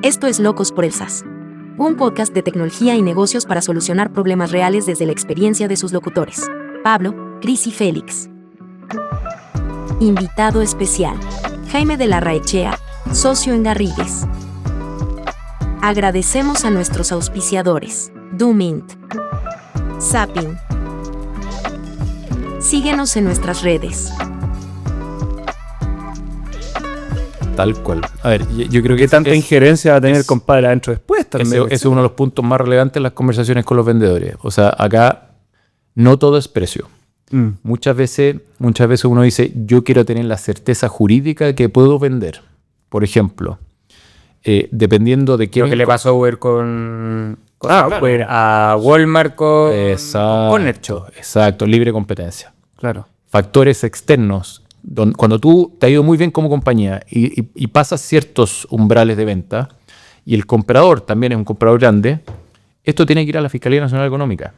Esto es Locos por el SaaS, un podcast de tecnología y negocios para solucionar problemas reales desde la experiencia de sus locutores, Pablo, Cris y Félix. Invitado especial, Jaime de Larraechea, socio en Garrigues. Agradecemos a nuestros auspiciadores, Doomint, Zapping. Síguenos en nuestras redes. Tal cual. A ver, yo creo que ¿Qué tanta injerencia va a tener el compadre adentro después también? Ese es uno de los puntos más relevantes en las conversaciones con los vendedores. O sea, acá no todo es precio. Muchas veces uno dice, yo quiero tener la certeza jurídica de que puedo vender. Por ejemplo, dependiendo de qué... Lo que le pasó a Uber con claro. Uber a Walmart con Exacto, exacto, libre competencia. Claro. Factores externos. Cuando tú te ha ido muy bien como compañía y pasas ciertos umbrales de venta y el comprador también es un comprador grande, esto tiene que ir a la Fiscalía Nacional Económica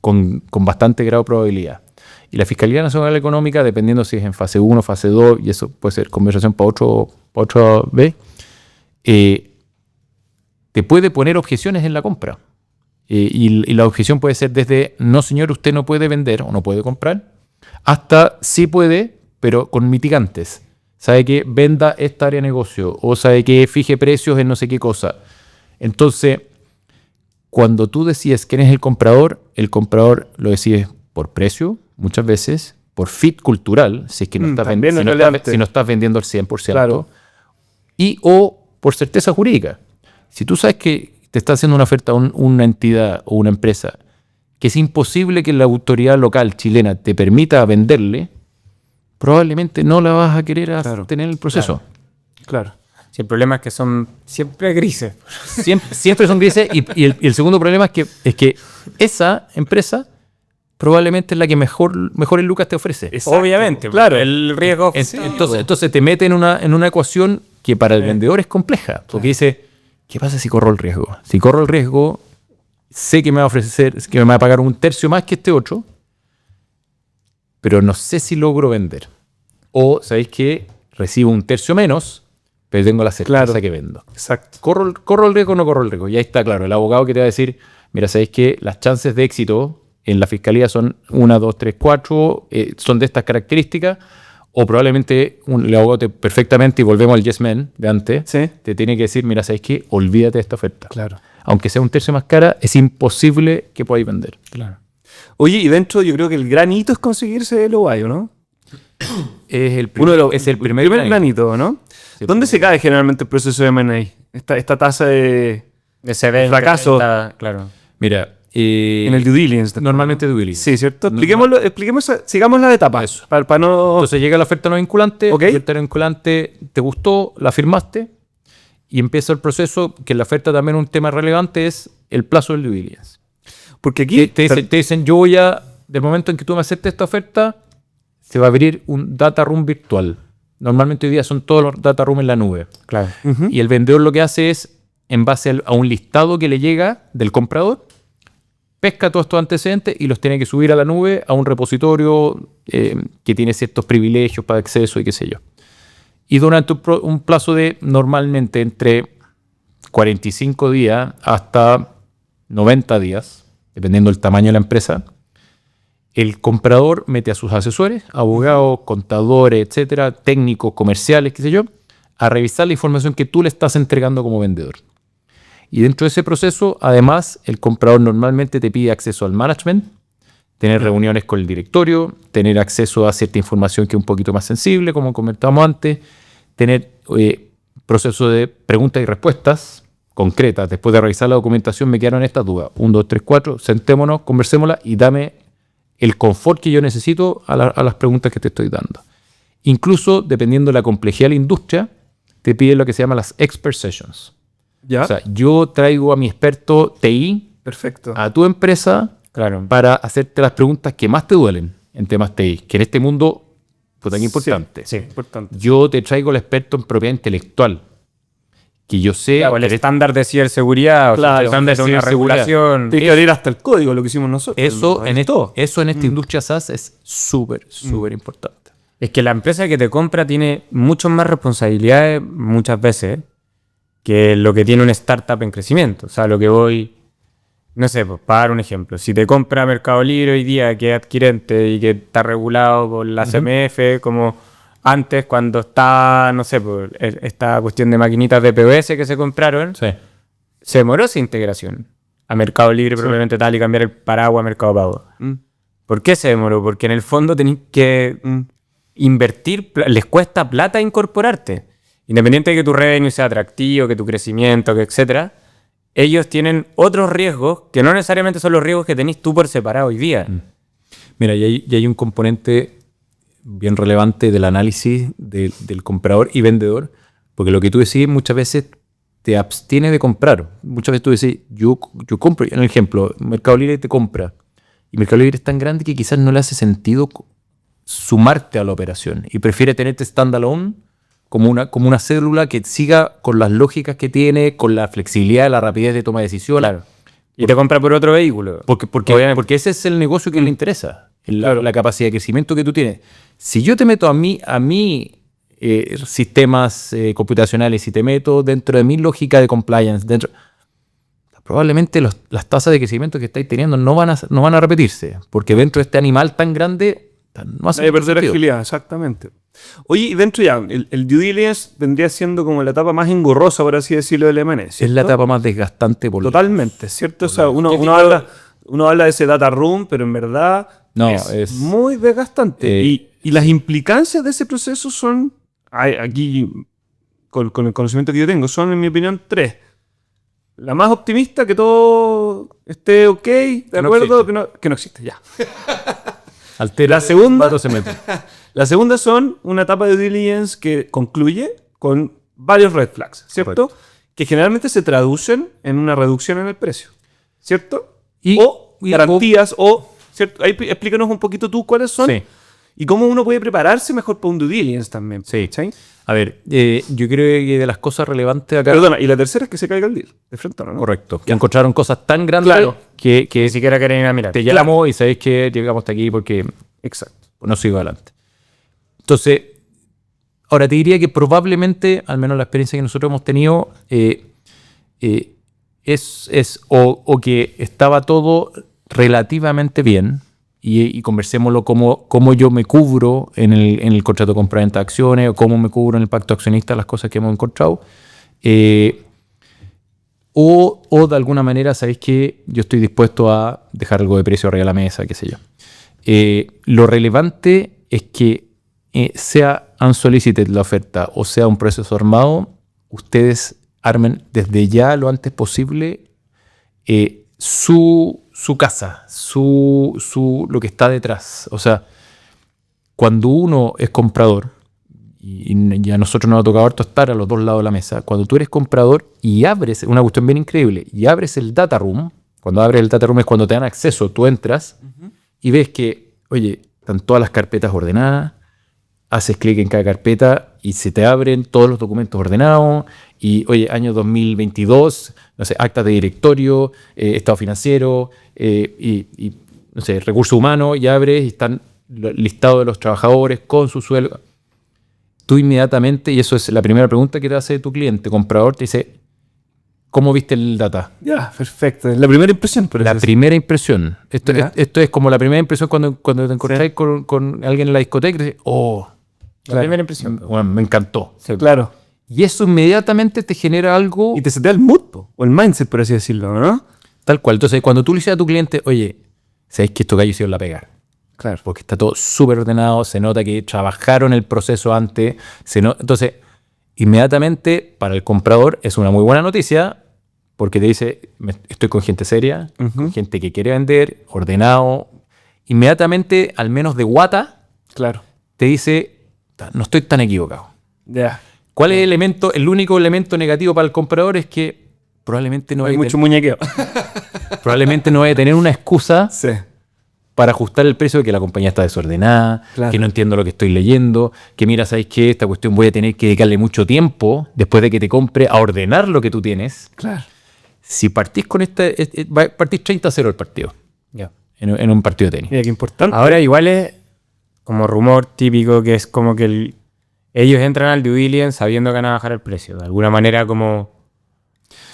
con bastante grado de probabilidad. Y la Fiscalía Nacional Económica, dependiendo si es en fase 1, fase 2, y eso puede ser conversación para otro vez, te puede poner objeciones en la compra. Y la objeción puede ser desde, no señor, usted no puede vender o no puede comprar, hasta sí puede, pero con mitigantes. Sabe que venda esta área de negocio o sabe que fije precios en no sé qué cosa. Entonces, cuando tú decides quién es el comprador lo decides por precio, muchas veces, por fit cultural, si es que no estás si no estás vendiendo al 100%, claro. Y o por certeza jurídica. Si tú sabes que te está haciendo una oferta a una entidad o una empresa que es imposible que la autoridad local chilena te permita venderle, probablemente no la vas a querer tener en el proceso. Claro. Si el problema es que son siempre grises. Siempre son grises y el segundo problema es que esa empresa probablemente es la que mejores lucas te ofrece. Exacto. Obviamente. Claro. El riesgo... Entonces te mete en una ecuación que para el vendedor es compleja. Porque dice, ¿qué pasa si corro el riesgo? Si corro el riesgo, sé que me va a ofrecer, que me va a pagar un tercio más que este otro, pero no sé si logro vender. O, ¿sabéis qué? Recibo un tercio menos, pero tengo la certeza que vendo. Exacto. ¿Corro el riesgo o no corro el riesgo? Y ahí está claro, el abogado que te va a decir, mira, ¿sabéis qué? Las chances de éxito en la fiscalía son 1, 2, 3, 4, son de estas características, o probablemente el abogado perfectamente, y volvemos al yes man de antes, ¿Sí? te tiene que decir, mira, ¿sabéis qué? Olvídate de esta oferta. Claro. Aunque sea un tercio más cara, es imposible que podáis vender. Claro. Oye, y dentro yo creo que el gran hito es conseguirse el OI, ¿no? Es el primer granito, ¿no? Sí, ¿Dónde se cae generalmente el proceso de M&A? Esta tasa de fracaso. Claro. Mira, en el due diligence. Normalmente due diligence. Sí, ¿cierto? Expliquemos, sigamos la etapa. Para no... Entonces llega la oferta no vinculante, Ok. la oferta no vinculante te gustó, la firmaste, y empieza el proceso, que la oferta también un tema relevante es el plazo del due diligence. Porque aquí... Te dicen, del momento en que tú me aceptes esta oferta, se va a abrir un data room virtual. Normalmente hoy día son todos los data room en la nube. Claro. Uh-huh. Y el vendedor lo que hace es, en base a un listado que le llega del comprador, pesca todos estos antecedentes y los tiene que subir a la nube, a un repositorio que tiene ciertos privilegios para acceso y qué sé yo. Y durante un plazo de normalmente entre 45 días hasta 90 días, dependiendo del tamaño de la empresa, el comprador mete a sus asesores, abogados, contadores, etcétera, técnicos, comerciales, qué sé yo, a revisar la información que tú le estás entregando como vendedor. Y dentro de ese proceso, además, el comprador normalmente te pide acceso al management, tener reuniones con el directorio, tener acceso a cierta información que es un poquito más sensible, como comentábamos antes, tener proceso de preguntas y respuestas concretas. Después de revisar la documentación me quedaron estas dudas. 1, 2, 3, 4, sentémonos, conversémosla y dame el confort que yo necesito a las preguntas que te estoy dando. Incluso, dependiendo de la complejidad de la industria, te piden lo que se llama las expert sessions. ¿Ya? O sea, yo traigo a mi experto TI Perfecto. a tu empresa para hacerte las preguntas que más te duelen en temas TI, que en este mundo es importante. Sí, importante. Yo te traigo al experto en propiedad intelectual, que yo sé... Claro, el estándar de ciberseguridad, Claro, el estándar de una regulación. Tiene que abrir hasta el código, lo que hicimos nosotros. Eso en esta industria SaaS es súper importante. Es que la empresa que te compra tiene muchas más responsabilidades muchas veces que es lo que tiene una startup en crecimiento. O sea, lo que voy, no sé, pues, para dar un ejemplo, si te compra Mercado Libre hoy día, que es adquirente y que está regulado por la CMF, como antes cuando está, no sé, pues, esta cuestión de maquinitas de POS que se compraron, Sí. se demoró esa integración a Mercado Libre probablemente tal y cambiar el paraguas a Mercado Pago. ¿Por qué se demoró? Porque en el fondo tenéis que invertir, les cuesta plata incorporarte. Independiente de que tu revenue sea atractivo, que tu crecimiento, que etcétera, ellos tienen otros riesgos que no necesariamente son los riesgos que tenés tú por separado hoy día. Mira, y hay un componente bien relevante del análisis del comprador y vendedor, porque lo que tú decís muchas veces te abstienes de comprar. Muchas veces tú decís, yo compro, en el ejemplo, Mercado Libre te compra, y Mercado Libre es tan grande que quizás no le hace sentido sumarte a la operación, y prefiere tenerte standalone como una célula que siga con las lógicas que tiene, con la flexibilidad, la rapidez de toma de decisión. Claro. Y te compra por otro vehículo. Porque ese es el negocio que le interesa, la capacidad de crecimiento que tú tienes. Si yo te meto a mí sistemas computacionales, si te meto dentro de mi lógica de compliance, probablemente las tasas de crecimiento que estáis teniendo no van a repetirse, porque dentro de este animal tan grande no hace Hay que perder sentido. agilidad, exactamente. Oye, y dentro ya, el due diligence vendría siendo como la etapa más engorrosa, por así decirlo, del M&A, Es la etapa más desgastante por Totalmente, ¿cierto? O sea, uno habla de ese data room, pero en verdad No, es es- muy desgastante. Y las implicancias de ese proceso son, aquí, con el conocimiento que yo tengo, son, en mi opinión, 3. La más optimista, que todo esté ok, de no acuerdo, existe. que no existe, ya. altera La segunda- vato se mete. La segunda son una etapa de due diligence que concluye con varios red flags, ¿cierto? Correcto. Que generalmente se traducen en una reducción en el precio, ¿cierto? Y- o y- garantías, ¿cierto? Ahí explícanos un poquito tú cuáles son Sí. y cómo uno puede prepararse mejor para un due diligence también. Sí. ¿cachai? A ver, yo creo que de las cosas relevantes acá... Perdona, y la tercera es que se caiga el deal, de frente, ¿no? Correcto. Que encontraron cosas tan grandes Claro. que Ni siquiera quieren ir a mirar. te llamo y sabéis que llegamos hasta aquí porque Exacto. no sigo adelante. Entonces, ahora te diría que probablemente, al menos la experiencia que nosotros hemos tenido, es o que estaba todo relativamente bien y conversémoslo como yo me cubro en el contrato de compra-venta de acciones o cómo me cubro en el pacto accionista, las cosas que hemos encontrado. O de alguna manera, sabéis que yo estoy dispuesto a dejar algo de precio arriba de la mesa, qué sé yo. Lo relevante es que sea unsolicited la oferta o sea un proceso armado, ustedes armen desde ya lo antes posible su casa, lo que está detrás. O sea, cuando uno es comprador, y a nosotros nos ha tocado harto estar a los dos lados de la mesa, cuando tú eres comprador y abres, una cuestión bien increíble, y abres el data room, cuando abres el data room es cuando te dan acceso, tú entras y ves que, oye, están todas las carpetas ordenadas, haces clic en cada carpeta y se te abren todos los documentos ordenados, y oye, año 2022, no sé, actas de directorio, estado financiero, y no sé, recursos humanos, y abres y están listados de los trabajadores con su sueldo. Tú inmediatamente, y eso es la primera pregunta que te hace tu cliente, comprador, te dice, ¿cómo viste el data? Ya, perfecto. La primera impresión, pero La primera impresión. Esto es como la primera impresión cuando te encontrás con alguien en la discoteca y dices, oh, La primera impresión. bueno, me encantó. claro. Y eso inmediatamente te genera algo Y te setea el mood, o el mindset, por así decirlo, ¿no? tal cual. Entonces, cuando tú le dices a tu cliente, oye, ¿sabéis que estos gallos hicieron la pega? Claro. Porque está todo súper ordenado, se nota que trabajaron el proceso antes. Entonces, inmediatamente para el comprador es una muy buena noticia porque te dice, estoy con gente seria, con gente que quiere vender, ordenado. Inmediatamente, al menos de guata, Claro. te dice, no estoy tan equivocado. Ya. ¿Cuál es el único elemento negativo para el comprador? Es que probablemente no Hay vaya a mucho muñequeo. probablemente no vaya a tener una excusa Sí. para ajustar el precio de que la compañía está desordenada, Claro. que no entiendo lo que estoy leyendo, que mira, ¿sabes qué? Esta cuestión voy a tener que dedicarle mucho tiempo después de que te compre a ordenar lo que tú tienes. Claro. Si partís con partís 30-0 el partido, Ya. en un partido de tenis. Mira qué importante. Ahora igual es como rumor típico que es como que ellos entran al due diligence sabiendo que van a bajar el precio. De alguna manera como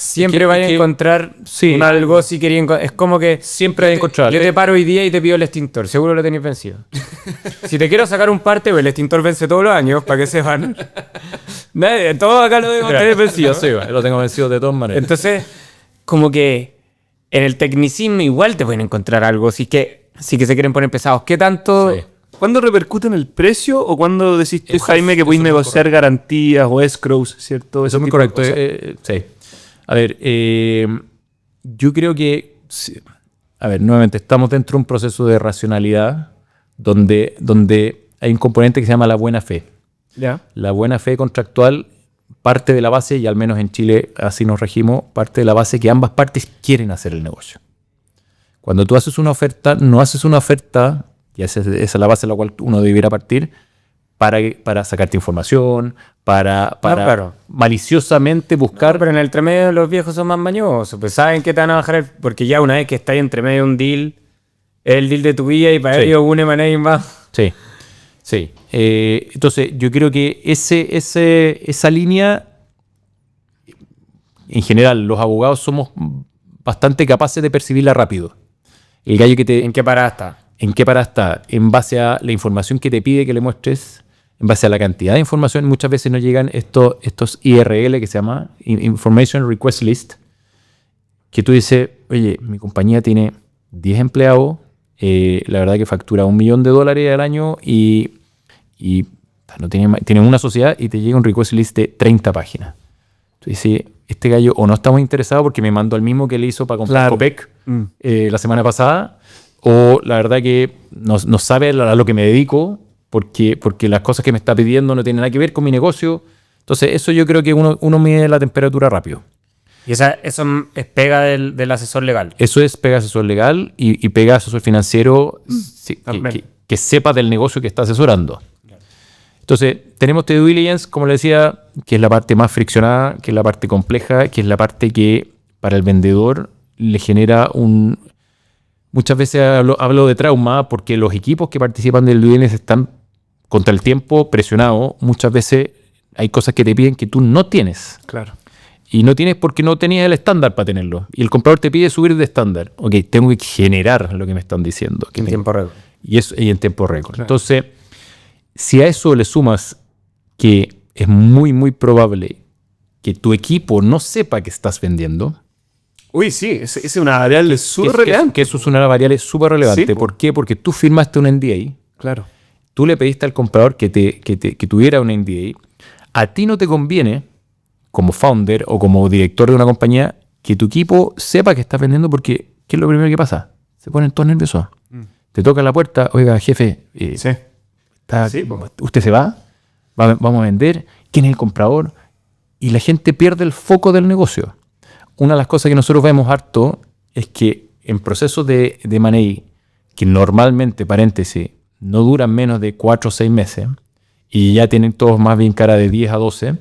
siempre vaya a encontrar algo si quería es como que Siempre hay que encontrar. yo te paro hoy día y te pido el extintor, seguro lo tenéis vencido. Si te quiero sacar un parte, pues el extintor vence todos los años, para que sepan. Todos acá lo debemos tener vencido. Sí, lo tengo vencido de todas maneras. Entonces, como que en el tecnicismo igual te pueden encontrar algo, si que se quieren poner pesados. ¿Qué tanto? Sí. ¿Cuándo repercute en el precio o cuándo decís tú, Eso Jaime, que eso podéis es muy negociar garantías o escrows, ¿cierto? Eso es muy tipo de correcto. cosas. Sí. A ver, yo creo que... A ver, nuevamente, estamos dentro de un proceso de racionalidad donde hay un componente que se llama la buena fe. Ya. La buena fe contractual parte de la base, y al menos en Chile así nos regimos, parte de la base que ambas partes quieren hacer el negocio. Cuando tú haces una oferta, no haces una oferta, y esa es la base a la cual uno debiera partir, para sacarte información, para claro. maliciosamente buscar... No, pero en el entremedio los viejos son más mañosos, pues saben que te van a bajar, porque ya una vez que estás entre medio de un deal, es el deal de tu vida y para Sí. ellos une manera más. Sí, sí. Entonces, yo creo que esa línea, en general, los abogados somos bastante capaces de percibirla rápido. El gallo que te... ¿En qué parada está? ¿En qué parada está? En base a la información que te pide que le muestres, en base a la cantidad de información, muchas veces nos llegan estos IRL, que se llama Information Request List, que tú dices, oye, mi compañía tiene 10 empleados, la verdad que factura $1 millón al año y no tiene una sociedad, y te llega un request list de 30 páginas. Tú dices, este gallo o no estamos interesados porque me mandó el mismo que le hizo para comprar Claro. Copec la semana pasada, o la verdad que no sabe a lo que me dedico, porque las cosas que me está pidiendo no tienen nada que ver con mi negocio. Entonces, eso yo creo que uno mide la temperatura rápido. Y eso es pega del asesor legal. Eso es pega asesor legal y pega asesor financiero también. que sepa del negocio que está asesorando. Entonces, tenemos due diligence, como le decía, que es la parte más friccionada, que es la parte compleja, que es la parte que para el vendedor le genera Muchas veces hablo de trauma porque los equipos que participan del due diligence están contra el tiempo presionados. Muchas veces hay cosas que te piden que tú no tienes. Claro. Y no tienes porque no tenías el estándar para tenerlo. Y el comprador te pide subir de estándar. Ok, tengo que generar lo que me están diciendo. En tiempo récord. Y en tiempo récord. Claro. Entonces, si a eso le sumas que es muy, muy probable que tu equipo no sepa que estás vendiendo, Uy, sí, esa es una variable súper relevante. que eso es una variable súper relevante. Sí, ¿Por qué? Porque tú firmaste un NDA, Claro. tú le pediste al comprador que tuviera un NDA. A ti no te conviene, como founder o como director de una compañía, que tu equipo sepa que estás vendiendo, porque ¿qué es lo primero que pasa? Se ponen todos nerviosos. Te toca la puerta, oiga, jefe, Sí. Sí, po. ¿usted se va? ¿Vamos a vender? ¿Quién es el comprador? Y la gente pierde el foco del negocio. Una de las cosas que nosotros vemos harto es que en procesos de M&A, que normalmente, paréntesis, no duran menos de 4 o 6 meses, y ya tienen todos más bien cara de 10 a 12,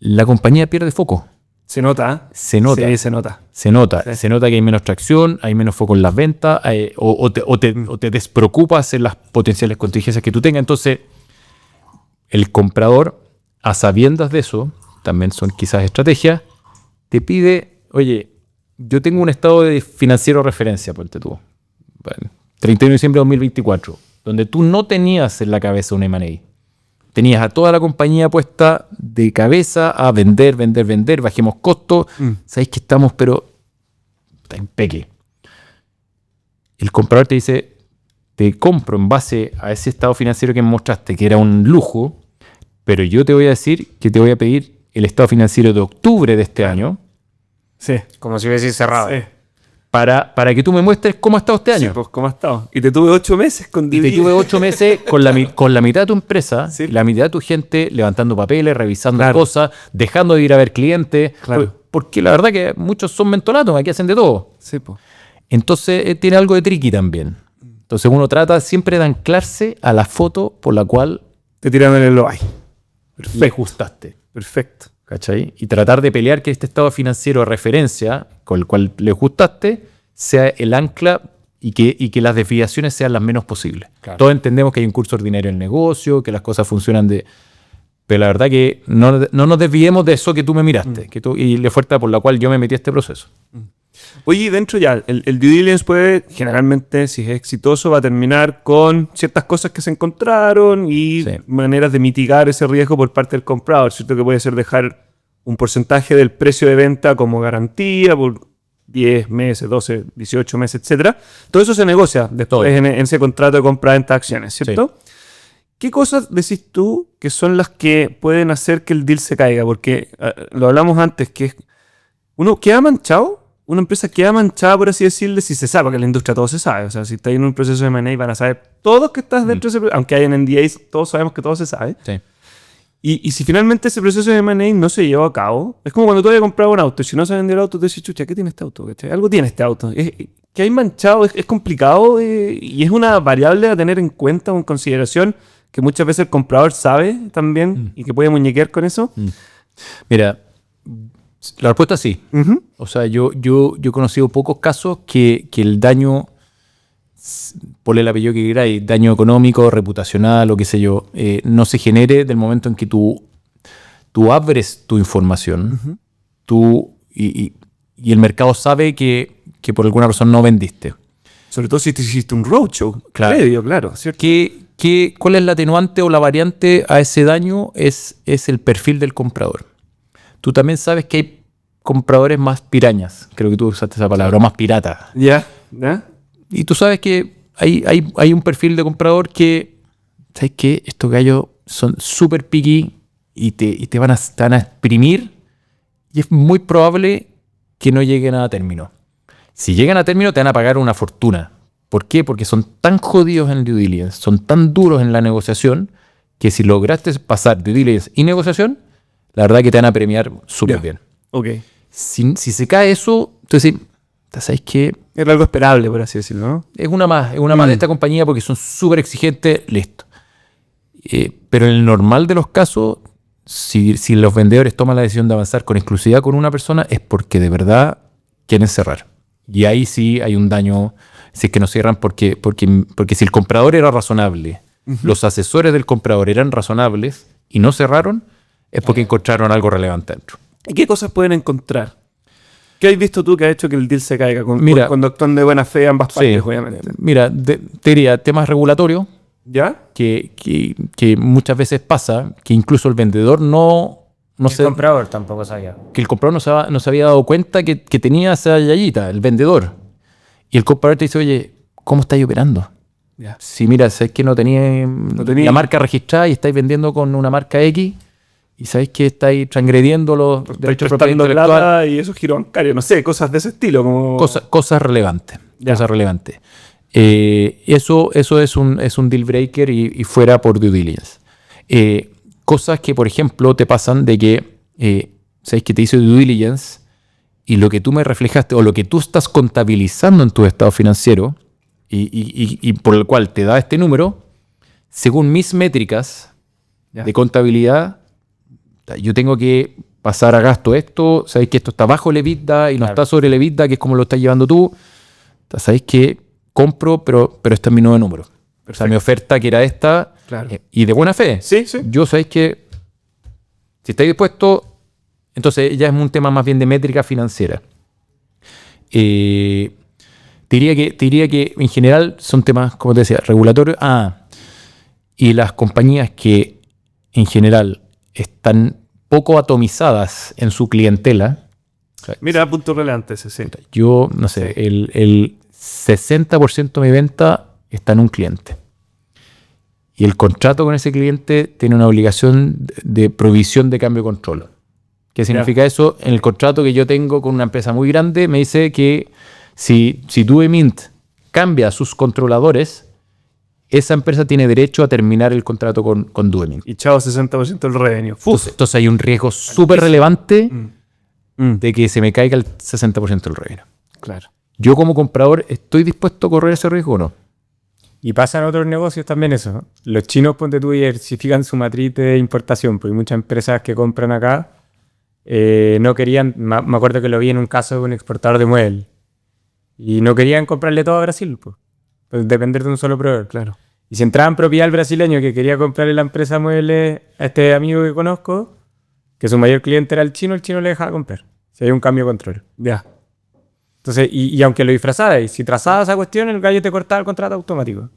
la compañía pierde foco. Se nota. Se nota. Sí, se nota. Se nota. Sí. Se nota que hay menos tracción, hay menos foco en las ventas, o te despreocupas en las potenciales contingencias que tú tengas. Entonces, el comprador, a sabiendas de eso, también son quizás estrategias, te pide, oye, yo tengo un estado de financiero de referencia, ponte tú, 31 de diciembre de 2024, donde tú no tenías en la cabeza un M&A. Tenías a toda la compañía puesta de cabeza a vender, bajemos costos. Sabéis que estamos, pero está en peque. El comprador te dice, te compro en base a ese estado financiero que me mostraste, que era un lujo, pero yo te voy a decir que te voy a pedir el estado financiero de octubre de este año Sí. Como si hubiese cerrado. Sí. para que tú me muestres cómo ha estado este año. Sí, pues, ¿cómo ha estado? Y te tuve 8 meses con Y te DVD. tuve 8 meses con la mitad de tu empresa, Sí. la mitad de tu gente levantando papeles, revisando Claro. cosas, dejando de ir a ver clientes. Claro. Porque la verdad que muchos son mentolatos, aquí hacen de todo. Sí, pues. Entonces tiene algo de tricky también. Entonces uno trata siempre de anclarse a la foto por la cual Te tiraron en el lo ay. le ajustaste. Perfecto. ¿Cachai? Y tratar de pelear que este estado financiero de referencia con el cual le ajustaste sea el ancla y que las desviaciones sean las menos posibles. Claro. Todos entendemos que hay un curso ordinario en el negocio, que las cosas funcionan Pero la verdad que no nos desviemos de eso que tú me miraste y la fuerza por la cual yo me metí a este proceso. Oye, y dentro ya, el due diligence puede, generalmente, si es exitoso, va a terminar con ciertas cosas que se encontraron y Sí. maneras de mitigar ese riesgo por parte del comprador, ¿cierto? Que puede ser dejar un porcentaje del precio de venta como garantía por 10 meses, 12, 18 meses, etcétera. Todo eso se negocia después Todo. en ese contrato de compra-venta de acciones, ¿cierto? ¿Qué cosas decís tú que son las que pueden hacer que el deal se caiga? Porque lo hablamos antes, que uno queda manchado, una empresa queda manchada, por así decirle, si se sabe, porque en la industria todo se sabe. O sea, si estás en un proceso de M&A van a saber todos que estás dentro de ese proceso, aunque hayan NDAs, todos sabemos que todo se sabe. Sí. Y si finalmente ese proceso de M&A no se llevó a cabo, es como cuando tú habías comprado un auto y si no se vendió el auto, te dices, chucha, ¿qué tiene este auto? ¿Cachai? Algo tiene este auto. Que hay manchado, es complicado y es una variable a tener en cuenta o en consideración que muchas veces el comprador sabe también y que puede muñequear con eso. Mira, la respuesta es sí. Ujú. O sea, yo he conocido pocos casos que el daño, ponle el apellido que queráis, daño económico, reputacional o qué sé yo, no se genere del momento en que tú abres tu información y el mercado sabe que por alguna razón no vendiste. Sobre todo si te hiciste un roadshow. Claro. Previo, claro. ¿Cierto? ¿Cuál es la atenuante o la variante a ese daño? Es el perfil del comprador. Tú también sabes que hay compradores más pirañas, creo que tú usaste esa palabra, o más piratas. Ya. ¿Ya? Y tú sabes que hay un perfil de comprador que, ¿sabes qué? Estos gallos son súper picky y te van a exprimir y es muy probable que no lleguen a término. Si llegan a término te van a pagar una fortuna. ¿Por qué? Porque son tan jodidos en el due diligence, son tan duros en la negociación, que si lograste pasar due diligence y negociación, la verdad que te van a premiar súper Ya. bien. Ok. Si se cae eso, entonces, ¿sabes qué? Era algo esperable, por así decirlo, ¿no? Es una más de esta compañía porque son súper exigentes, listo. Pero en el normal de los casos, si los vendedores toman la decisión de avanzar con exclusividad con una persona, es porque de verdad quieren cerrar. Y ahí sí hay un daño, si es que no cierran, porque si el comprador era razonable, los asesores del comprador eran razonables y no cerraron, es porque encontraron algo relevante dentro. ¿Y qué cosas pueden encontrar? ¿Qué has visto tú que ha hecho que el deal se caiga? Mira, cuando actúan de buena fe ambas partes, Sí, obviamente. mira, te diría temas regulatorios, ¿Ya? que muchas veces pasa, que incluso el vendedor El comprador tampoco sabía. que el comprador no se había dado cuenta que tenía esa yayita, el vendedor. Y el comprador te dice, oye, ¿cómo estáis operando? Ya. Si mira, sabes que no tenía tenía. la marca registrada y estáis vendiendo con una marca X y sabéis que estáis transgrediendo los derechos de propiedad Prestando intelectual. plata y esos giros bancarios, no sé, cosas de ese estilo. Como... Cosas relevantes. Ya. Cosas relevantes. Eso es un deal breaker y fuera por due diligence. Cosas que, por ejemplo, te pasan de que, sabes que te hizo due diligence y lo que tú me reflejaste o lo que tú estás contabilizando en tu estado financiero y por el cual te da este número, según mis métricas Ya. de contabilidad, yo tengo que pasar a gasto esto, sabéis que esto está bajo el EBITDA y no Claro. está sobre el EBITDA, que es como lo estás llevando tú. Sabéis que compro, pero este es mi nuevo número. O sea, mi oferta que era esta, Claro. y de buena fe. Sí, sí. Yo sabéis que si estáis dispuestos, entonces ya es un tema más bien de métrica financiera. Te diría que en general son temas, como te decía, regulatorios. Y las compañías que en general están poco atomizadas en su clientela. Mira, punto relevante ese, sí. Yo, no sé, el 60% de mi venta está en un cliente. Y el contrato con ese cliente tiene una obligación de provisión de cambio de control. ¿Qué significa eso? En el contrato que yo tengo con una empresa muy grande, me dice que si Duemint cambia a sus controladores, esa empresa tiene derecho a terminar el contrato con Duemint. Y chao, 60% del revenue. Entonces hay un riesgo súper relevante Mm. de que se me caiga el 60% del revenue. Claro. Yo como comprador, ¿estoy dispuesto a correr ese riesgo o no? Y pasa en otros negocios también eso, ¿no? Los chinos, ponte tú, diversifican su matriz de importación, porque hay muchas empresas que compran acá no querían, me acuerdo que lo vi en un caso de un exportador de muebles, y no querían comprarle todo a Brasil, pues depender de un solo proveedor. Claro. Y si entraba en propiedad el brasileño que quería comprarle la empresa mueble a este amigo que conozco, que su mayor cliente era el chino le dejaba comprar. Si hay un cambio de control. Ya. Entonces, y aunque lo disfrazaba, y si trazaba esa cuestión, el gallo te cortaba el contrato automático.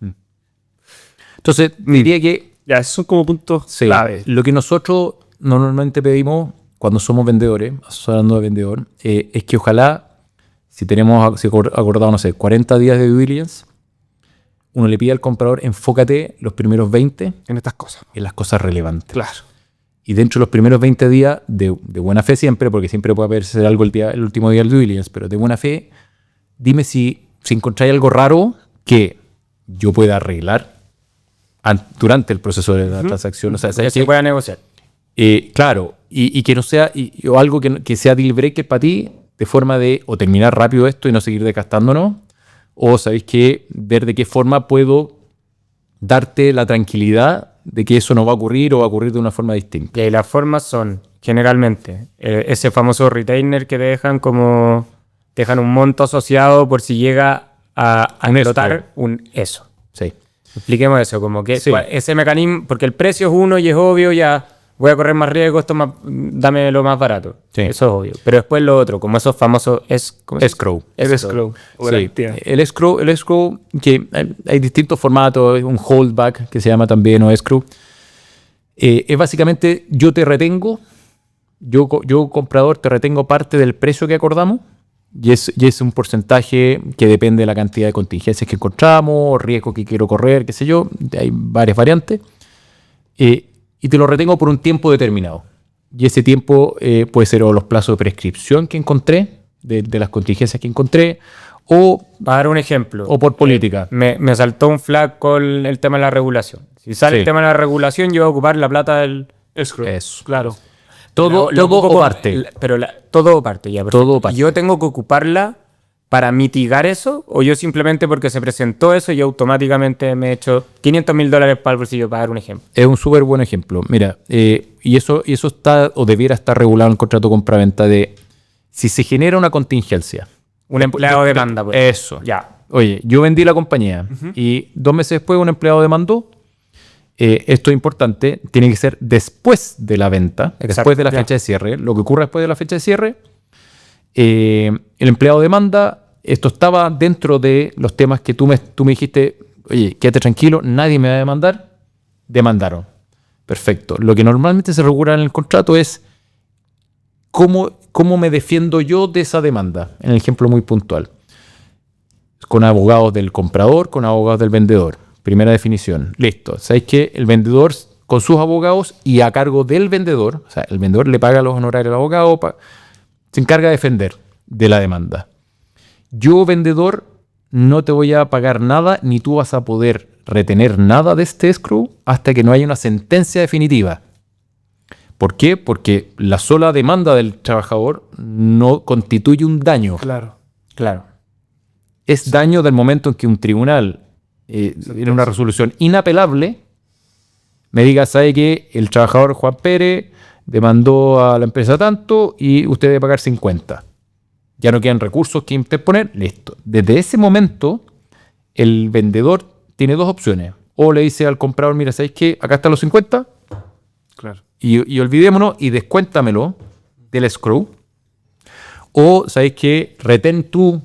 Entonces, diría que Ya, esos son como puntos sí, clave. lo que nosotros normalmente pedimos cuando somos vendedores, hablando de vendedor, es que ojalá, si acordado, no sé, 40 días de due diligence, uno le pide al comprador, enfócate los primeros 20 En estas cosas. en las cosas relevantes. Claro. Y dentro de los primeros 20 días, de buena fe siempre, porque siempre puede haberse algo el último día del due diligence, pero de buena fe, dime si encontráis algo raro que yo pueda arreglar durante el proceso de la transacción. O sea, Que se pueda negociar. claro, y que no sea, o algo que sea deal breaker para ti, de forma de o terminar rápido esto y no seguir desgastándonos, o sabéis que ver de qué forma puedo darte la tranquilidad de que eso no va a ocurrir o va a ocurrir de una forma distinta. Y ahí las formas son, generalmente, ese famoso retainer que te dejan un monto asociado por si llega a explotar eso. Sí. Expliquemos eso, como que Sí. ese mecanismo, porque el precio es uno y es obvio, ya voy a correr más riesgo, dame lo más barato. Sí. Eso es obvio. Pero después lo otro, como esos famosos Escrow. El escrow. O Sí, garantía. el escrow, que hay distintos formatos, un holdback que se llama también, o escrow. Es básicamente, yo te retengo, yo comprador te retengo parte del precio que acordamos, y es un porcentaje que depende de la cantidad de contingencias que encontramos, riesgo que quiero correr, qué sé yo, hay varias variantes, y te lo retengo por un tiempo determinado. Y ese tiempo puede ser o los plazos de prescripción que encontré, de las contingencias que encontré, o Para dar un ejemplo. o por política. Me saltó un flag con el tema de la regulación. Si sale Sí. el tema de la regulación, yo voy a ocupar la plata del... Escrow. Eso. Claro. Todo ocupo o parte. todo o parte, ya. Todo o parte. ¿Yo tengo que ocuparla para mitigar eso? ¿O yo simplemente porque se presentó eso, yo automáticamente me he hecho $500,000 para el bolsillo, para dar un ejemplo? Es un súper buen ejemplo. Mira, y eso está o debiera estar regulado en el contrato compraventa de si se genera una contingencia. Un empleado demanda, pues. Eso. Ya. Oye, yo vendí la compañía y 2 meses después un empleado demandó. Esto es importante, tiene que ser después de la venta, Exacto, después de la ya. fecha de cierre. Lo que ocurra después de la fecha de cierre, el empleado demanda. Esto estaba dentro de los temas que tú me dijiste, oye, quédate tranquilo, nadie me va a demandar. Demandaron. Perfecto. Lo que normalmente se regula en el contrato es cómo me defiendo yo de esa demanda. En el ejemplo muy puntual. Con abogados del comprador, con abogados del vendedor. Primera definición. Listo. ¿Sabéis que el vendedor con sus abogados y a cargo del vendedor, o sea, el vendedor le paga los honorarios al abogado, se encarga de defender de la demanda? Yo, vendedor, no te voy a pagar nada, ni tú vas a poder retener nada de este escrow hasta que no haya una sentencia definitiva. ¿Por qué? Porque la sola demanda del trabajador no constituye un daño. Claro. Claro. Es daño del momento en que un tribunal en una resolución inapelable me diga, ¿sabe qué? El trabajador Juan Pérez demandó a la empresa tanto y usted debe pagar 50. Ya no quedan recursos que interponer. Listo. Desde ese momento, el vendedor tiene 2 opciones. O le dice al comprador, mira, ¿sabéis qué? Acá están los 50 Claro. y olvidémonos y descuéntamelo del escrow. O, ¿sabéis qué? Retén tú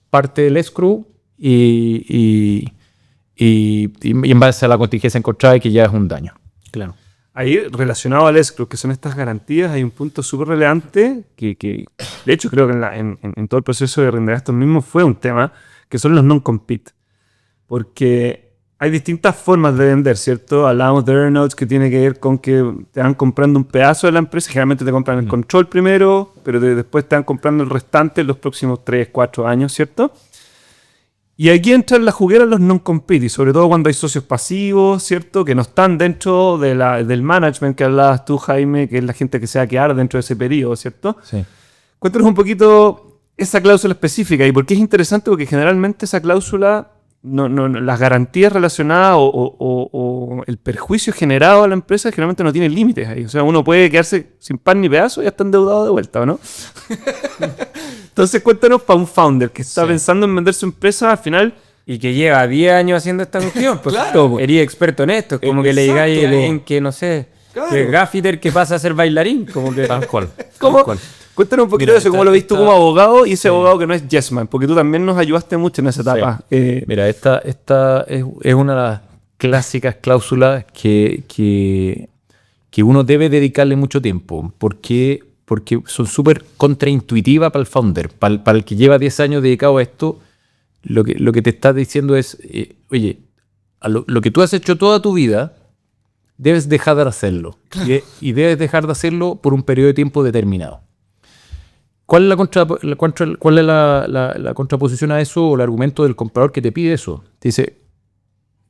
parte del escrow y en base a la contingencia encontrada que ya es un daño. Claro. Ahí, relacionado al escrow, que son estas garantías, hay un punto súper relevante que, de hecho, creo que en todo el proceso de render estos mismos fue un tema, que son los non-compete. Porque hay distintas formas de vender, ¿cierto? Hablamos de earnouts, que tiene que ver con que te van comprando un pedazo de la empresa, generalmente te compran el control primero, pero después te van comprando el restante en los próximos 3, 4 años, ¿cierto? Y aquí entran la juguera los non-compete, y sobre todo cuando hay socios pasivos, ¿cierto? Que no están dentro del management que hablabas tú, Jaime, que es la gente que se va a quedar dentro de ese periodo, ¿cierto? Sí. Cuéntanos un poquito esa cláusula específica, y por qué es interesante, porque generalmente esa cláusula, las garantías relacionadas o el perjuicio generado a la empresa generalmente no tiene límites ahí. O sea, uno puede quedarse sin pan ni pedazo y ya está endeudado de vuelta, ¿o no? Entonces, cuéntanos para un founder que está pensando en vender su empresa, al final, y que lleva 10 años haciendo esta cuestión. Pues Claro, pues. eres experto en esto. Es como que le Exacto, digáis a po. alguien que, no sé, Claro. que es gaffiter que pasa a ser bailarín. Como que... Tal cual. ¿Cómo? Tal cual. Cuéntanos un poquito Mira, de eso, cómo esta- lo ves tú esta- como abogado y ese abogado que no es yes man, porque tú también nos ayudaste mucho en esa etapa. Mira, esta es una de las clásicas cláusulas que uno debe dedicarle mucho tiempo, porque son súper contraintuitivas para el founder, para el que lleva 10 años dedicado a esto. Lo que te está diciendo es, oye, lo que tú has hecho toda tu vida, debes dejar de hacerlo. Y debes dejar de hacerlo por un periodo de tiempo determinado. ¿Cuál es la contraposición a eso o el argumento del comprador que te pide eso? Te dice,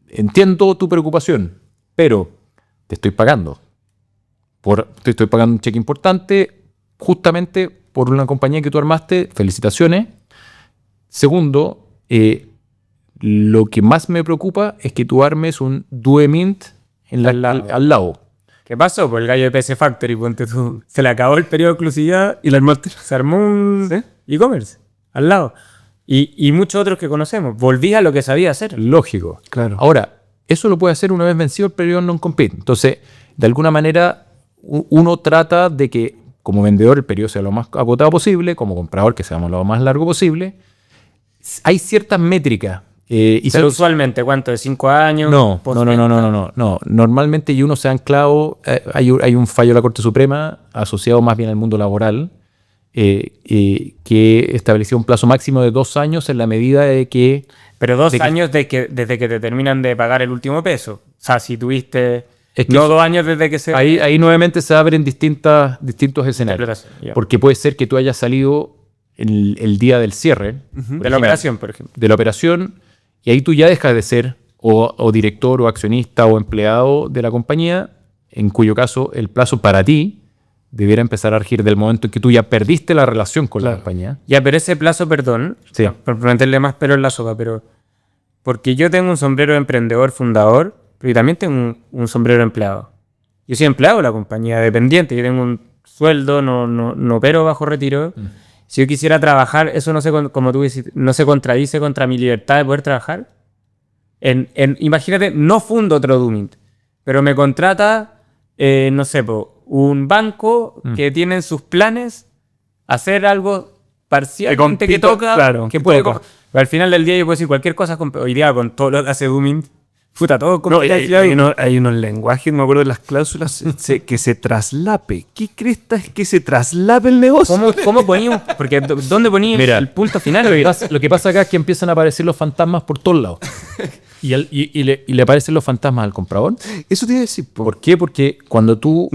entiendo tu preocupación, pero te estoy pagando. Te estoy pagando un cheque importante justamente por una compañía que tú armaste. Felicitaciones. Segundo, lo que más me preocupa es que tú armes un DUE Mint al lado. ¿Qué pasó? Pues el gallo de PC Factory, ponte tú, se le acabó el periodo de exclusividad y la armaste. se armó un e-commerce al lado. Y muchos otros que conocemos. Volví a lo que sabía hacer. Lógico. Claro. Ahora, eso lo puede hacer una vez vencido el periodo non-compete. Entonces, de alguna manera, uno trata de que como vendedor el periodo sea lo más acotado posible, como comprador que sea lo más largo posible. Hay ciertas métricas. Pero usualmente, ¿cuánto? ¿De 5 años? No. Normalmente, y uno se ha anclado, hay un fallo de la Corte Suprema asociado más bien al mundo laboral, que establecía un plazo máximo de 2 años en la medida de que... Pero 2 de que- años desde que te terminan de pagar el último peso. O sea, si tuviste... Es que no eso- 2 años desde que se... Ahí nuevamente se abren distintos escenarios. Interpretación, ya. Porque puede ser que tú hayas salido el día del cierre de la operación, por ejemplo. de la operación, y ahí tú ya dejas de ser o director o accionista o empleado de la compañía, en cuyo caso el plazo para ti debiera empezar a regir del momento en que tú ya perdiste la relación con la compañía. Ya, pero ese plazo, perdón, Sí. por meterle más pelo en la sopa, pero... Porque yo tengo un sombrero de emprendedor fundador, pero yo también tengo un sombrero de empleado. Yo soy empleado de la compañía, dependiente. Yo tengo un sueldo, no opero bajo retiro. Si yo quisiera trabajar, eso no se, como tú dices, no se contradice contra mi libertad de poder trabajar. Imagínate, no fundo otro Dumint, pero me contrata, no sé, un banco que tiene en sus planes hacer algo parcialmente que toca, claro, que que puede toca. Pero al final del día yo puedo decir cualquier cosa, hoy día con todo lo que hace Dumint, puta, todo con No, hay unos lenguajes, me acuerdo de las cláusulas, que se traslape. ¿Qué cresta es que se traslape el negocio? ¿Cómo poníamos? Porque ¿dónde poníamos Mira, el punto final? Lo que pasa acá es que empiezan a aparecer los fantasmas por todos lados. Y le aparecen los fantasmas al comprador. Eso te iba a decir, po. ¿Por qué? Porque cuando tú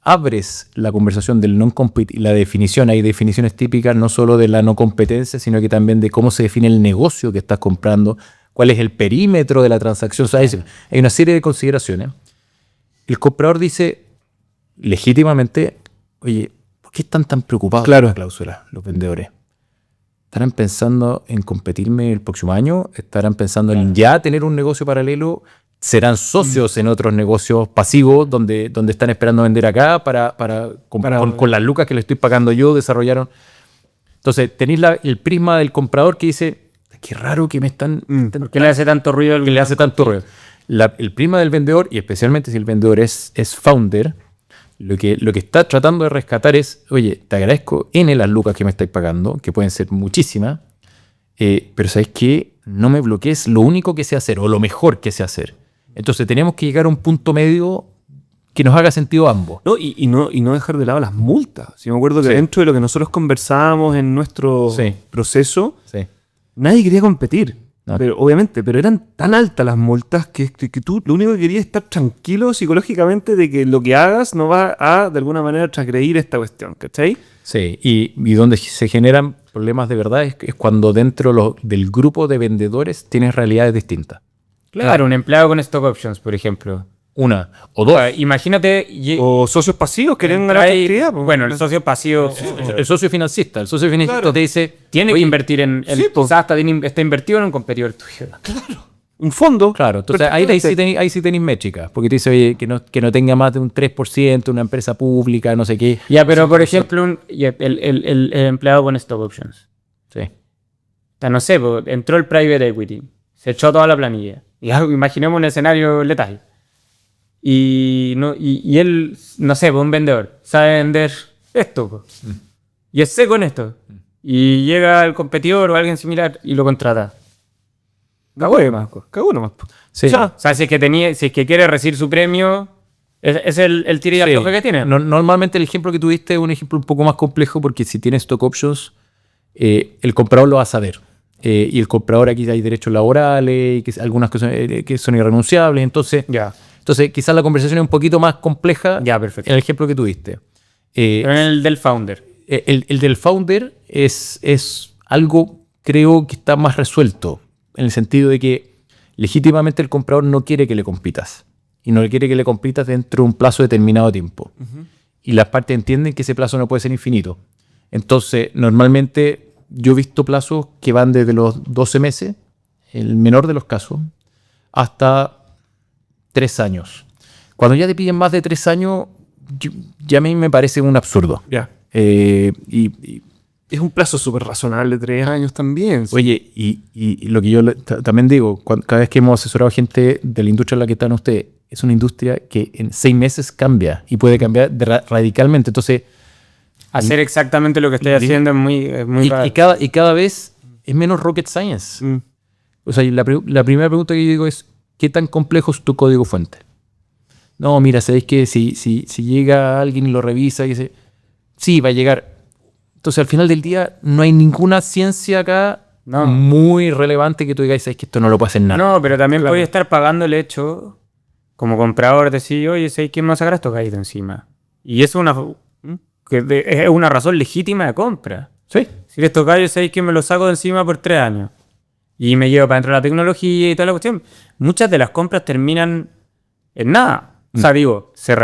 abres la conversación del non-compete y la definición, hay definiciones típicas no solo de la no competencia, sino que también de cómo se define el negocio que estás comprando, cuál es el perímetro de la transacción. O sea, hay una serie de consideraciones. El comprador dice legítimamente, oye, ¿por qué están tan preocupados Claro. por la cláusula los vendedores? ¿Estarán pensando en competirme el próximo año? ¿Estarán pensando en ya tener un negocio paralelo? ¿Serán socios en otros negocios pasivos donde están esperando vender acá con las lucas que le estoy pagando yo desarrollaron? Entonces, tenéis el prisma del comprador que dice, qué raro que me están... ¿Por qué le hace tanto ruido? que le hace tanto ruido. El prisma del vendedor, y especialmente si el vendedor es founder, lo que está tratando de rescatar es, oye, te agradezco N las lucas que me estáis pagando, que pueden ser muchísimas, pero ¿sabes qué? No me bloquees lo único que sé hacer, o lo mejor que sé hacer. Entonces tenemos que llegar a un punto medio que nos haga sentido a ambos. No, y no dejar de lado las multas. Si me acuerdo que Sí. dentro de lo que nosotros conversábamos en nuestro Sí. proceso, Sí. nadie quería competir. No. Pero, obviamente, pero eran tan altas las multas que tú lo único que querías es estar tranquilo psicológicamente de que lo que hagas no va a, de alguna manera, transgredir esta cuestión, ¿cachai? Sí, y donde se generan problemas de verdad es cuando dentro del grupo de vendedores tienes realidades distintas. Claro, un empleado con stock options, por ejemplo. Una o dos. Imagínate... O socios pasivos querían ganar hay- actividad. pues. Bueno, el socio pasivo El socio financista. El socio financista Claro. te dice, tiene que oye, invertir en... Sí, po. quizás está invertido en un competidor tuyo. Un fondo. claro, entonces ahí sí tenéis métricas, porque te dice, oye, que no tenga más de un 3%, una empresa pública, no sé qué. Ya, pero por ejemplo, el empleado con stock options. Sí. sea, no sé, pues, entró el private equity, se echó toda la planilla. Y imaginemos un escenario letal. Y él, no sé, pues, un vendedor, sabe vender esto. Pues. Y es seco en esto. Y llega el competidor o alguien similar y lo contrata. Cagó nomás. Sí. O sea, si es que quiere recibir su premio, es el tira y afloja que tiene. Normalmente el ejemplo que tuviste es un ejemplo un poco más complejo porque si tienes stock options, el comprador lo va a saber. Y el comprador aquí hay derechos laborales y que algunas cosas que son irrenunciables. Entonces, quizás la conversación es un poquito más compleja Perfecto. en el ejemplo que tuviste. Pero en el del founder. El del founder es algo, creo que está más resuelto, en el sentido de que legítimamente el comprador no quiere que le compitas. Y no le quiere que le compitas dentro de un plazo determinado de tiempo. Y las partes entienden que ese plazo no puede ser infinito. Entonces, normalmente yo he visto plazos que van desde los 12 meses, el menor de los casos, hasta 3 años. Cuando ya te piden más de 3 años, ya a mí me parece un absurdo. Ya. Y Es un plazo súper razonable, 3 años también. oye, y lo que yo también digo, cada vez que hemos asesorado a gente de la industria en la que están ustedes, es una industria que en 6 meses cambia y puede cambiar radicalmente. Entonces, Hacer exactamente lo que estoy haciendo es muy raro. y cada vez es menos rocket science. O sea, la primera pregunta que yo digo es, ¿qué tan complejo es tu código fuente? No, mira, sabéis que si llega alguien y lo revisa y dice, sí, va a llegar. Entonces, al final del día, no hay ninguna ciencia acá muy relevante que tú digas, sabéis que esto no lo puede hacer nada. No, pero también podría estar pagando el hecho, como comprador, decir, oye, ¿sabes quién me va a sacar esto caído encima? Y eso es una razón legítima de compra. Sí. Si estos gallos, ¿sabéis que me lo saco de encima por 3 años? Y me llevo para dentro de la tecnología y toda la cuestión. Muchas de las compras terminan en nada. O sea, digo, se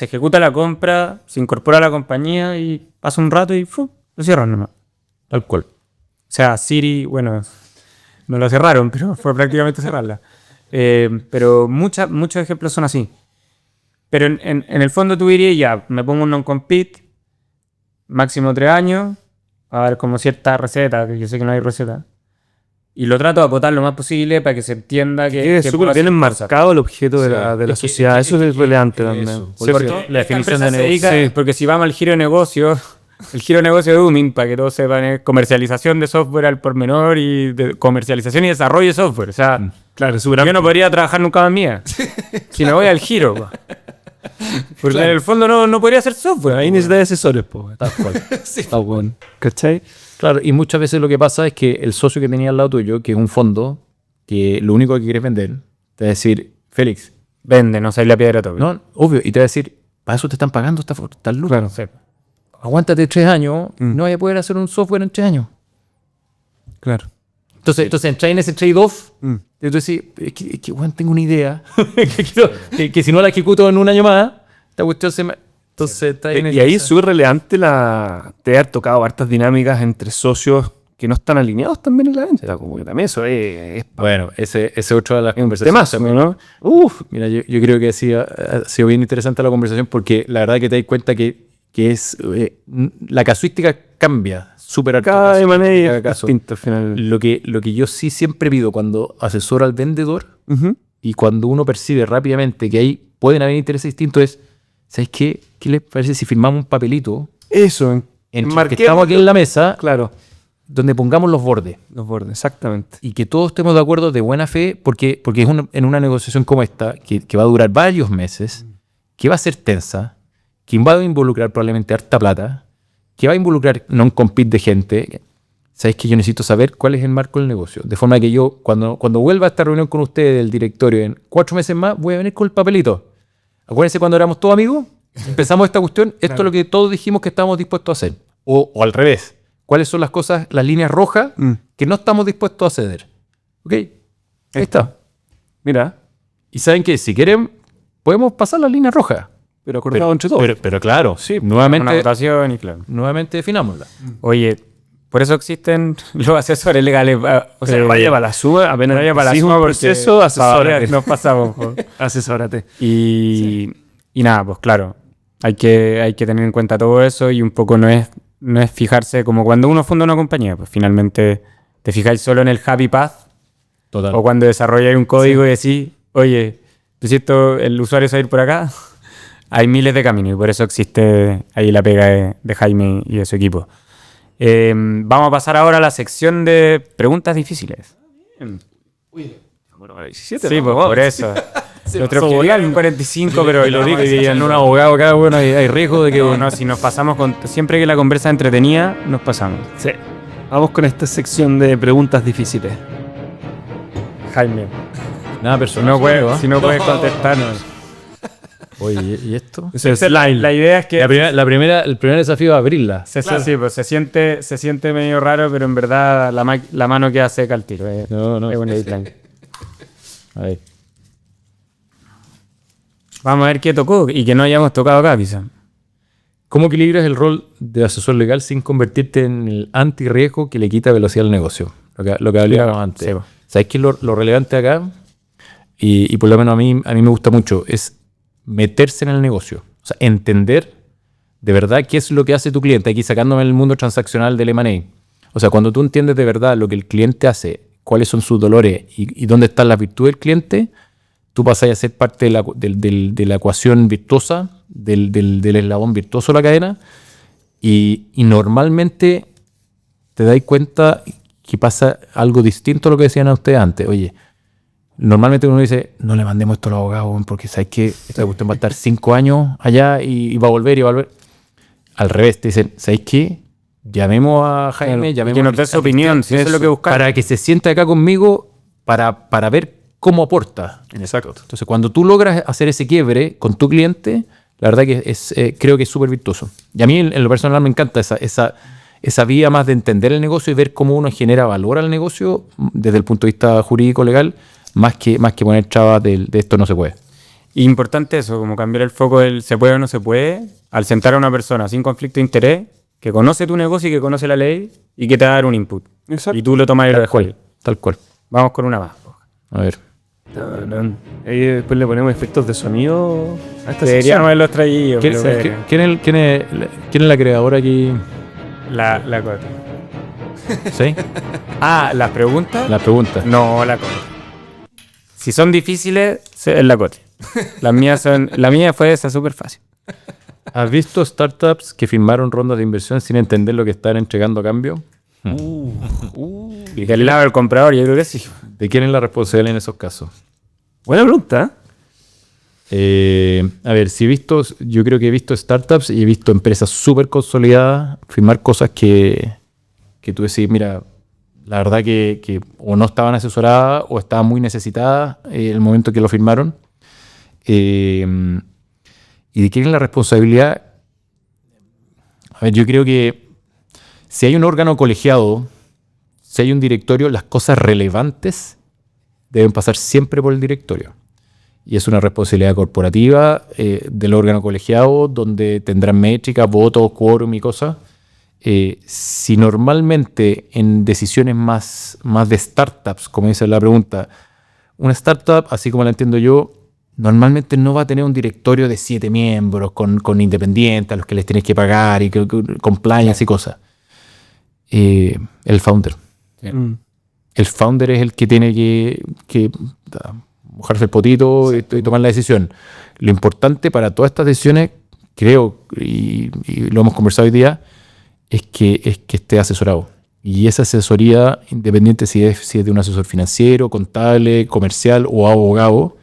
ejecuta la compra, se incorpora a la compañía y pasa un rato y lo cierran nomás. Tal cual. O sea, Siri, bueno, no lo cerraron, pero fue prácticamente cerrarla. Pero muchos ejemplos son así. Pero en el fondo tú dirías, ya, me pongo un non-compete, máximo 3 años, a ver como cierta receta, que yo sé que no hay receta. Y lo trato de acotar lo más posible para que se entienda que Es súper bien enmarcado el objeto de la sociedad. Eso es relevante también. Porque la definición de negocio. Porque si vamos al giro de negocio, el giro de negocio de Dooming, para que todos sepan, es comercialización de software al por menor y de comercialización y desarrollo de software. O sea, Claro, es súper yo no podría trabajar nunca más mía si me voy al giro. Po. Porque en el fondo no podría hacer software. Ahí necesitas asesores, po. Tal cual. Está bueno. ¿Cachai? Claro, y muchas veces lo que pasa es que el socio que tenía al lado tuyo, que es un fondo, que lo único que quieres vender, te va a decir, Félix, Vende, no sé la piedra tope. no, obvio, y te va a decir, para eso te están pagando esta luz. Claro. Sí. Aguántate 3 años, no vas a poder hacer un software en 3 años. Claro. Entonces entras en ese trade-off, y tú decís, es que bueno, tengo una idea, que si no la ejecuto en un año más, esta cuestión se me... Entonces, está en Y ahí es súper relevante te haber tocado hartas dinámicas entre socios que no están alineados también en la venta. Como que también eso es Bueno, ese es otro de las conversaciones. temazo, ¿no? Mira, yo creo que ha sido bien interesante la conversación porque la verdad que te das cuenta que es la casuística cambia súper harto. Cada de manera Cada es caso. distinta al final. Lo que yo sí siempre pido cuando asesoro al vendedor y cuando uno percibe rápidamente que ahí pueden haber intereses distintos es, ¿sabes qué? ¿Qué les parece si firmamos un papelito Eso, entre que estamos aquí en la mesa Claro, donde pongamos los bordes? los bordes, exactamente. Y que todos estemos de acuerdo de buena fe, porque es en una negociación como esta, que va a durar varios meses, que va a ser tensa, que va a involucrar probablemente harta plata, que va a involucrar non-compete de gente. ¿Sabéis que yo necesito saber cuál es el marco del negocio? De forma que yo, cuando vuelva a esta reunión con ustedes del directorio en 4 meses más, voy a venir con el papelito. Acuérdense cuando éramos todos amigos, empezamos esta cuestión, esto es lo que todos dijimos que estábamos dispuestos a hacer. O al revés. ¿Cuáles son las cosas, las líneas rojas que no estamos dispuestos a ceder? ¿Ok? Ahí está. Mira, Y saben que si quieren, podemos pasar las líneas rojas. pero acordado entre todos. Pero claro, sí, Una nuevamente votación y claro. definámosla. Oye, por eso existen los asesores legales. O sea, vaya para la suma, apenas vaya para la decís suma un porque proceso, asesórate. nos pasamos. Po. Asesórate. Y nada, pues claro, hay que tener en cuenta todo eso y un poco no es fijarse como cuando uno funda una compañía, pues finalmente Te fijáis solo en el happy path Total. o cuando desarrolláis un código y decís, oye, ¿tú siento el usuario se va a ir por acá? Hay miles de caminos y por eso existe ahí la pega de Jaime y de su equipo. Vamos a pasar ahora a la sección de preguntas difíciles. Bueno, 17, Sí, ¿no? pues, por eso. Nuestro pasó objetivo era un 45, pero lo digo en un abogado acá, bueno, hay riesgo de que... No, si nos pasamos con... Siempre que la conversa es entretenida, nos pasamos. Sí. Vamos con esta sección de preguntas difíciles. Jaime, Nada personal. si no puedes contestarnos. Oye, ¿y esto? Ese es Line. La idea es que... El primer desafío es abrirla. Sí, pues se siente medio raro, pero en verdad la mano queda seca al tiro. No. Es un deadline. Ahí. Vamos a ver qué tocó y que no hayamos tocado acá, quizá. ¿Cómo equilibras el rol de asesor legal sin convertirte en el antirriesgo que le quita velocidad al negocio? Lo que hablábamos antes. Sí, po. ¿Sabes qué es lo relevante acá? Y por lo menos a mí me gusta mucho, es meterse en el negocio. O sea, entender de verdad qué es lo que hace tu cliente. Aquí sacándome el mundo transaccional del M&A. O sea, cuando tú entiendes de verdad lo que el cliente hace, cuáles son sus dolores y dónde está la virtud del cliente, tú pasas a ser parte de la ecuación virtuosa, del eslabón virtuoso de la cadena, y normalmente te das cuenta que pasa algo distinto a lo que decían a ustedes antes. Oye, normalmente uno dice, no le mandemos esto al abogado, porque sabes que esta cuestión va a estar 5 años allá y va a volver y va a volver. Al revés, te dicen, ¿sabes qué? Llamemos a Jaime, llamemos que nos dé su opinión, si eso es lo que buscamos. para que se sienta acá conmigo para ver cómo aporta. Exacto. Entonces, cuando tú logras hacer ese quiebre con tu cliente, la verdad que creo que es súper virtuoso. Y a mí, en lo personal, me encanta esa vía más de entender el negocio y ver cómo uno genera valor al negocio desde el punto de vista jurídico, legal, más que poner trabas de esto no se puede. Importante eso, como cambiar el foco del se puede o no se puede, al sentar a una persona sin conflicto de interés, que conoce tu negocio y que conoce la ley y que te va a dar un input. Exacto. Y tú lo tomas y lo dejas ahí. Tal cual. Vamos con una más. A ver. Y después le ponemos efectos de sonido a esta Deberíamos sección. haberlos traído. ¿Quién, pero- quién es la creadora aquí? La cosa. ¿Sí? Ah, ¿las preguntas? La pregunta. No, la Cote. Si son difíciles, es la Cote. La mía fue esa, súper fácil. ¿Has visto startups que firmaron rondas de inversión sin entender lo que están entregando a cambio? Y del lado del comprador, yo creo que sí. ¿De quién es la responsabilidad en esos casos? Buena pregunta. A ver, yo creo que he visto startups y he visto empresas súper consolidadas firmar cosas que tú decís, mira, la verdad que o no estaban asesoradas o estaban muy necesitadas en el momento que lo firmaron. ¿Y de quién es la responsabilidad? A ver, yo creo que si hay un órgano colegiado, si hay un directorio, las cosas relevantes deben pasar siempre por el directorio. Y es una responsabilidad corporativa del órgano colegiado, donde tendrán métricas, votos, quórum y cosas. Si normalmente en decisiones más de startups, como dice la pregunta, una startup, así como la entiendo yo, normalmente no va a tener un directorio de 7 miembros con independientes a los que les tienes que pagar y compliance y cosas. El founder. El founder es el que tiene que mojarse el potito y tomar la decisión. Lo importante para todas estas decisiones, creo, y lo hemos conversado hoy día, es que esté asesorado. Y esa asesoría, independiente si es de un asesor financiero, contable, comercial o abogado,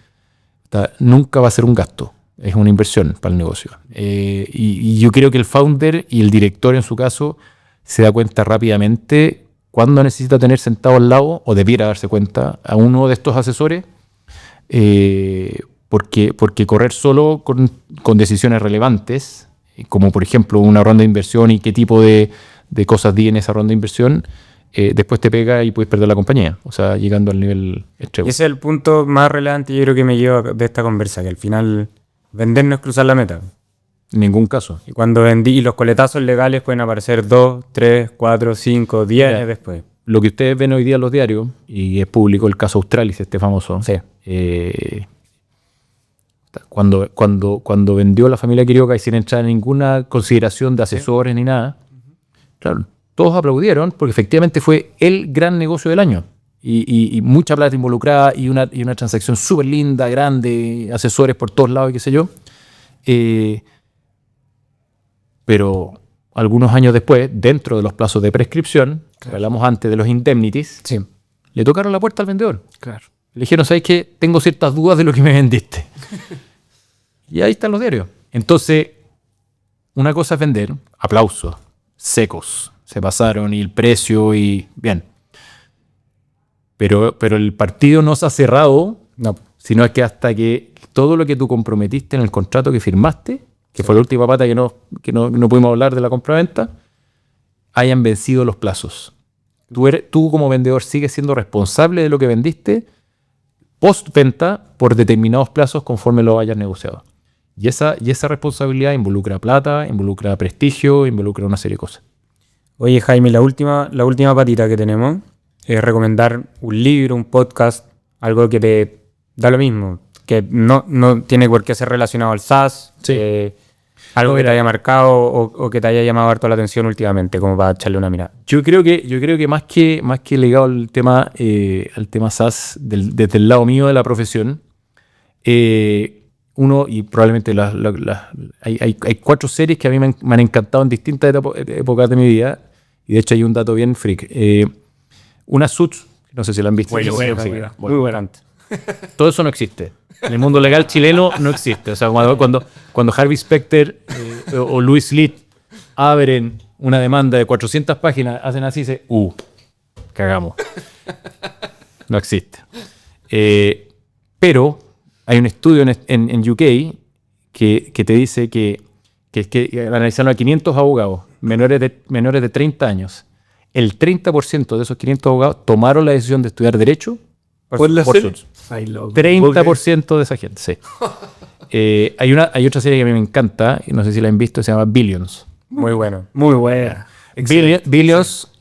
nunca va a ser un gasto. Es una inversión para el negocio. Y yo creo que el founder y el director, en su caso, se da cuenta rápidamente cuando necesita tener sentado al lado, o debiera darse cuenta, a uno de estos asesores, porque correr solo con decisiones relevantes, como por ejemplo una ronda de inversión y qué tipo de cosas di en esa ronda de inversión, después te pega y puedes perder la compañía, o sea, llegando al nivel extremo. Y ese es el punto más relevante, yo creo que me llevo de esta conversa, que al final vender no es cruzar la meta. En ningún caso. Y cuando vendí, y los coletazos legales pueden aparecer 2, 3, 4, 5, 10 años después. Lo que ustedes ven hoy día en los diarios, y es público, el caso Australis, este famoso. Sí. Cuando vendió la familia Quiroga y sin entrar en ninguna consideración de asesores ni nada, claro, todos aplaudieron porque efectivamente fue el gran negocio del año. Y mucha plata involucrada y una transacción súper linda, grande, asesores por todos lados y qué sé yo. Pero algunos años después, dentro de los plazos de prescripción, que hablamos antes de los indemnities, Sí. le tocaron la puerta al vendedor. Claro. Le dijeron, ¿sabes qué? Tengo ciertas dudas de lo que me vendiste. Y ahí están los diarios. Entonces, una cosa es vender, aplausos, secos, se pasaron y el precio y bien. Pero el partido no se ha cerrado, No. sino es que hasta que todo lo que tú comprometiste en el contrato que firmaste, que fue la última pata que no pudimos hablar de la compraventa, hayan vencido los plazos. Tú como vendedor sigues siendo responsable de lo que vendiste post-venta por determinados plazos conforme lo hayas negociado. Y esa responsabilidad involucra plata, involucra prestigio, involucra una serie de cosas. Oye, Jaime, la última patita que tenemos es recomendar un libro, un podcast, algo que te da lo mismo, que no tiene por qué ser relacionado al SaaS, Sí. algo que te haya marcado o que te haya llamado harto la atención últimamente, como para echarle una mirada. Yo creo que más que ligado al tema SaaS, desde el lado mío de la profesión, uno, y probablemente hay 4 series que a mí me han encantado en distintas épocas de mi vida, y de hecho hay un dato bien freak. Una Suits, no sé si la han visto. Muy buena. Todo eso no existe. En el mundo legal chileno no existe. O sea, cuando Harvey Specter o Louis Litt abren una demanda de 400 páginas, hacen así y dicen, cagamos. No existe. Pero hay un estudio en UK que te dice que analizaron a 500 abogados menores de 30 años. El 30% de esos 500 abogados tomaron la decisión de estudiar Derecho ¿Por la por serie? Suits. Ay, loco. 30% de esa gente, sí. Hay otra serie que a mí me encanta, y no sé si la han visto, se llama Billions. Muy bueno. Muy buena. Billions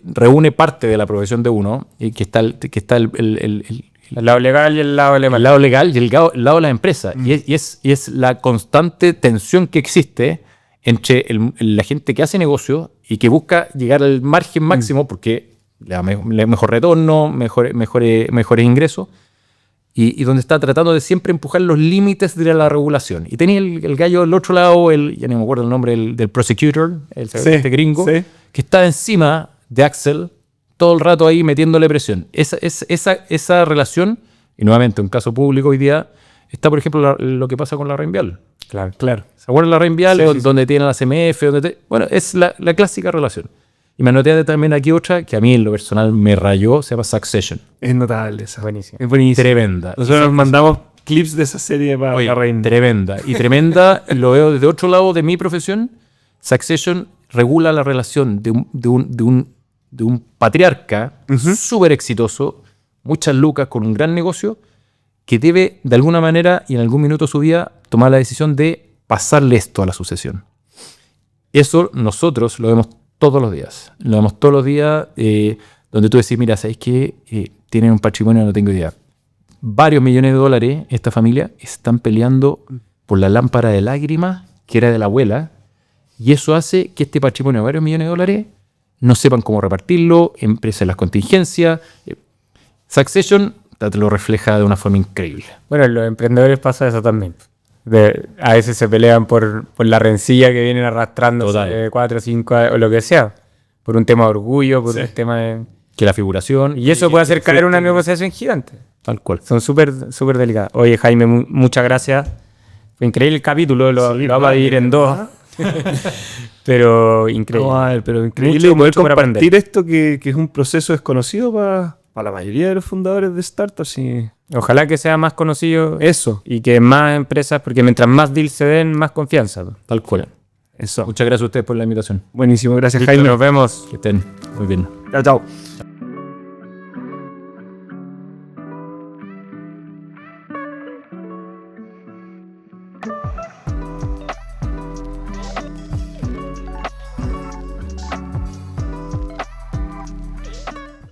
reúne parte de la profesión de uno, y que está el El lado legal y el lado alemán. lado legal y el lado de las empresas. Y es la constante tensión que existe entre la gente que hace negocio y que busca llegar al margen máximo porque le da mejor retorno, mejores ingresos, y donde está tratando de siempre empujar los límites de la regulación. Y tenía el gallo del otro lado, ya no me acuerdo el nombre del prosecutor, este gringo, sí. que está encima de Axel todo el rato ahí metiéndole presión. Esa relación, y nuevamente un caso público hoy día, está por ejemplo lo que pasa con la Reinvial. Claro. ¿Se acuerdan la Reinvial? Sí, sí, donde tiene la CMF, bueno, es la clásica relación. Y me anoté también aquí otra que a mí en lo personal me rayó, se llama Succession. Es notable esa. Buenísimo. Es buenísima. Tremenda. Nosotros nos mandamos clips de esa serie para Oye, la reina. tremenda. Y tremenda, lo veo desde otro lado de mi profesión. Succession regula la relación de un patriarca súper exitoso, muchas lucas, con un gran negocio, que debe de alguna manera y en algún minuto de su vida tomar la decisión de pasarle esto a la sucesión. Eso nosotros lo vemos todos los días. Lo vemos todos los días donde tú decís, mira, ¿sabéis qué? Tienen un patrimonio, no tengo idea. Varios millones de dólares, esta familia, están peleando por la lámpara de lágrimas que era de la abuela, y eso hace que este patrimonio de varios millones de dólares no sepan cómo repartirlo, empresas las contingencias. Succession te lo refleja de una forma increíble. Bueno, en los emprendedores pasa eso también. A veces se pelean por la rencilla que vienen arrastrando Total. 4 o 5 o lo que sea. Por un tema de orgullo, por un tema de... Que la figuración... Y eso puede hacer caer una negociación gigante. Tal cual. Son súper delicadas. Oye, Jaime, muchas gracias. Fue increíble el capítulo, lo vamos a dividir en 2. Pero increíble. No, a ver, pero increíble Mucho poder por aprender. compartir esto que es un proceso desconocido para la mayoría de los fundadores de startups. Y Ojalá que sea más conocido eso. y que más empresas, porque mientras más deals se den, más confianza. Tal cual. Eso. Muchas gracias a ustedes por la invitación. Buenísimo, gracias Listo, Jaime. nos vemos. Que estén muy bien. Chao, chao.